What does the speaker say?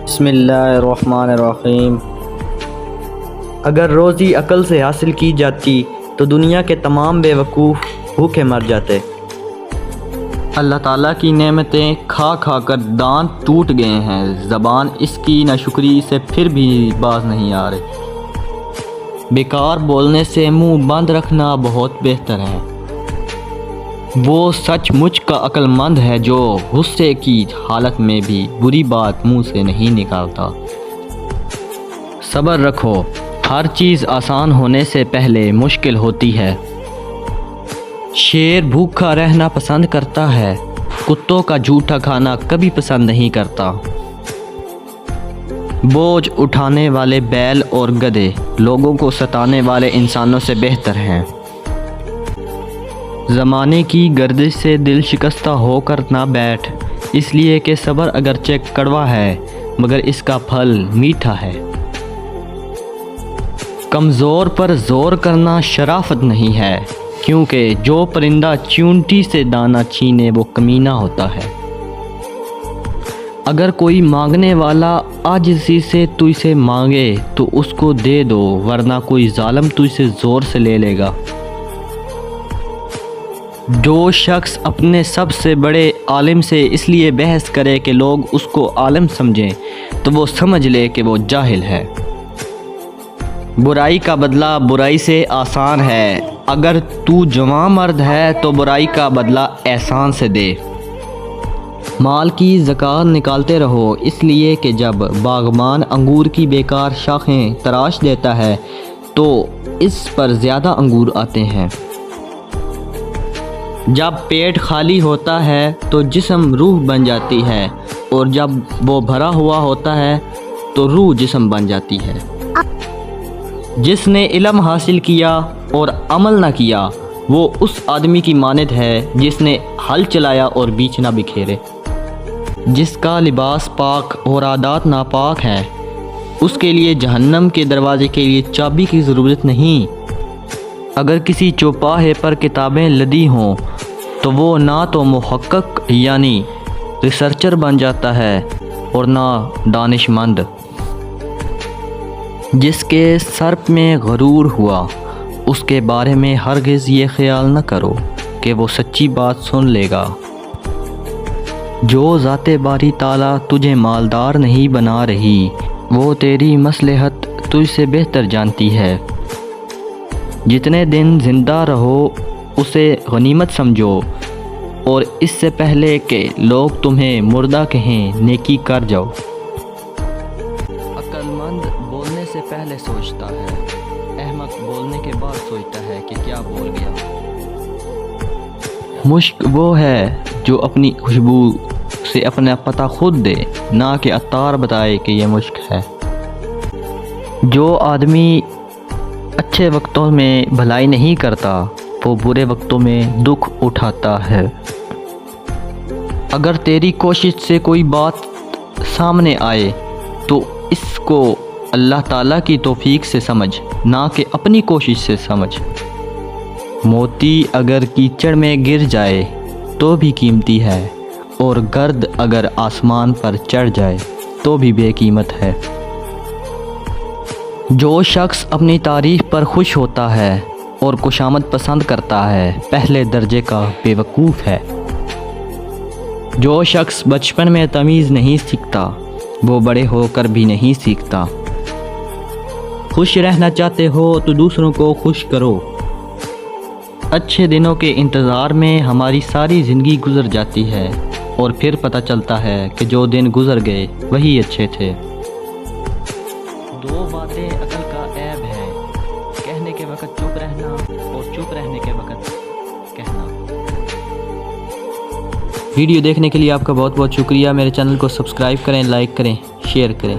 بسم اللہ الرحمن الرحیم۔ اگر روزی عقل سے حاصل کی جاتی تو دنیا کے تمام بے وقوف بھوکے مر جاتے۔ اللہ تعالیٰ کی نعمتیں کھا کھا کر دانت ٹوٹ گئے ہیں، زبان اس کی ناشکری سے پھر بھی باز نہیں آ رہی۔ بیکار بولنے سے منہ بند رکھنا بہت بہتر ہے۔ وہ سچ مچ کا عقل مند ہے جو غصے کی حالت میں بھی بری بات منہ سے نہیں نکالتا۔ صبر رکھو، ہر چیز آسان ہونے سے پہلے مشکل ہوتی ہے۔ شیر بھوکا رہنا پسند کرتا ہے، کتوں کا جھوٹا کھانا کبھی پسند نہیں کرتا۔ بوجھ اٹھانے والے بیل اور گدھے لوگوں کو ستانے والے انسانوں سے بہتر ہیں۔ زمانے کی گردش سے دل شکستہ ہو کر نہ بیٹھ، اس لیے کہ صبر اگرچہ کڑوا ہے مگر اس کا پھل میٹھا ہے۔ کمزور پر زور کرنا شرافت نہیں ہے، کیونکہ جو پرندہ چیونٹی سے دانہ چھینے وہ کمینہ ہوتا ہے۔ اگر کوئی مانگنے والا عاجزی سے تو اسے مانگے تو اس کو دے دو، ورنہ کوئی ظالم تو اسے زور سے لے لے گا۔ جو شخص اپنے سب سے بڑے عالم سے اس لیے بحث کرے کہ لوگ اس کو عالم سمجھیں تو وہ سمجھ لے کہ وہ جاہل ہے۔ برائی کا بدلہ برائی سے آسان ہے، اگر تو جواں مرد ہے تو برائی کا بدلہ احسان سے دے۔ مال کی زکوٰۃ نکالتے رہو، اس لیے کہ جب باغبان انگور کی بیکار شاخیں تراش دیتا ہے تو اس پر زیادہ انگور آتے ہیں۔ جب پیٹ خالی ہوتا ہے تو جسم روح بن جاتی ہے، اور جب وہ بھرا ہوا ہوتا ہے تو روح جسم بن جاتی ہے۔ جس نے علم حاصل کیا اور عمل نہ کیا وہ اس آدمی کی مانند ہے جس نے ہل چلایا اور بیچ نہ بکھیرے۔ جس کا لباس پاک اور عادات ناپاک ہیں، اس کے لیے جہنم کے دروازے کے لیے چابی کی ضرورت نہیں۔ اگر کسی چوپاہے پر کتابیں لدی ہوں تو وہ نہ تو محقق یعنی ریسرچر بن جاتا ہے اور نہ دانش مند۔ جس کے سر میں غرور ہوا اس کے بارے میں ہرگز یہ خیال نہ کرو کہ وہ سچی بات سن لے گا۔ جو ذات باری تعالیٰ تجھے مالدار نہیں بنا رہی وہ تیری مصلحت تجھ سے بہتر جانتی ہے۔ جتنے دن زندہ رہو اسے غنیمت سمجھو، اور اس سے پہلے کہ لوگ تمہیں مردہ کہیں نیکی کر جاؤ۔ عقل مند بولنے سے پہلے سوچتا ہے، احمق بولنے کے بعد سوچتا ہے کہ کیا بول گیا۔ مشک وہ ہے جو اپنی خوشبو سے اپنا پتہ خود دے، نہ کہ عطار بتائے کہ یہ مشک ہے۔ جو آدمی اچھے وقتوں میں بھلائی نہیں کرتا وہ برے وقتوں میں دکھ اٹھاتا ہے۔ اگر تیری کوشش سے کوئی بات سامنے آئے تو اس کو اللہ تعالیٰ کی توفیق سے سمجھ، نہ کہ اپنی کوشش سے سمجھ۔ موتی اگر کیچڑ میں گر جائے تو بھی قیمتی ہے، اور گرد اگر آسمان پر چڑھ جائے تو بھی بے قیمت ہے۔ جو شخص اپنی تعریف پر خوش ہوتا ہے اور خوشامد پسند کرتا ہے پہلے درجے کا بے وقوف ہے۔ جو شخص بچپن میں تمیز نہیں سیکھتا وہ بڑے ہو کر بھی نہیں سیکھتا۔ خوش رہنا چاہتے ہو تو دوسروں کو خوش کرو۔ اچھے دنوں کے انتظار میں ہماری ساری زندگی گزر جاتی ہے، اور پھر پتہ چلتا ہے کہ جو دن گزر گئے وہی اچھے تھے۔ دو باتیں عقل کا عیب ہے، کہنے کے وقت چپ رہنا اور چپ رہنے کے وقت کہنا۔ ویڈیو دیکھنے کے لیے آپ کا بہت بہت شکریہ۔ میرے چینل کو سبسکرائب کریں، لائک کریں، شیئر کریں۔